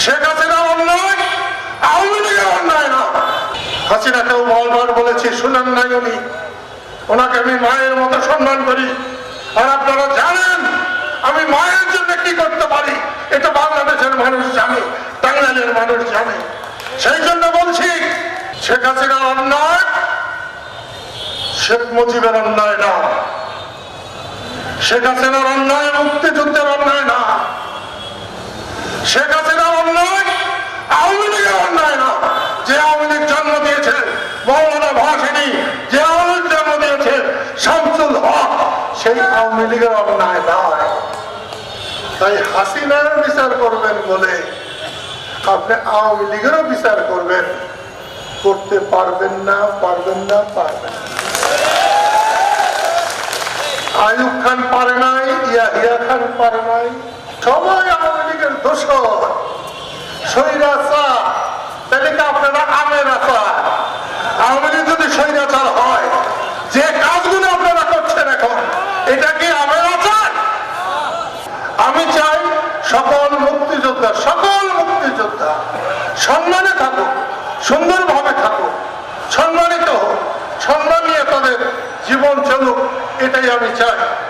শেখ হাসিনা অন্যায়, আওয়ামী লীগের অন্যায় না। হাসিনাকেও বারবার বলেছি, শুনেন নাই উনি। ওনাকে আমি মায়ের মতো সম্মান করি, আর আপনারা জানেন আমি মায়ের জন্য কি করতে পারি, এটা বাংলাদেশের মানুষ জানে, টাঙ্গাইলের মানুষ জানে। সেই জন্য বলছি, শেখ হাসিনার অন্যায় শেখ মুজিবের অন্যায় না, শেখ হাসিনার অন্যায় মুক্তিযুদ্ধের অন্যায় না, শেখ হাসিনার অন্যায় আওয়ামী লীগের অন্যায় না। যে আওয়ামী লীগ জন্ম দিয়েছে মৌলানা ভাসানী, যে আওয়ামী লীগ জন্ম দিয়েছে শামসুল হক, সেই আওয়ামী লীগের অন্যায় নয়। তাই হাসিনার বিচার করবেন বলে আপনি আওয়ামী লীগেরও বিচার করবেন, করতে পারবেন না, পারবেন না, পারবেন। আইয়ুব খান পারে নাই, ইয়াহিয়া খান পারে নাই, সবাই আওয়ামী লীগের দোষর, স্বৈরাচার। তাহলে কি আপনারা আমের আচার? আওয়ামী লীগ যদি স্বৈরাচার হয়, যে কাজগুলো আপনারা করছেন এখন, এটা কি আমের আচার? আমি চাই সকল মুক্তিযোদ্ধা সম্মানে থাকুক, সুন্দরভাবে থাকুক, সম্মানিত হোক, সম্মান নিয়ে তাদের জীবন চলুক, এটাই আমি চাই।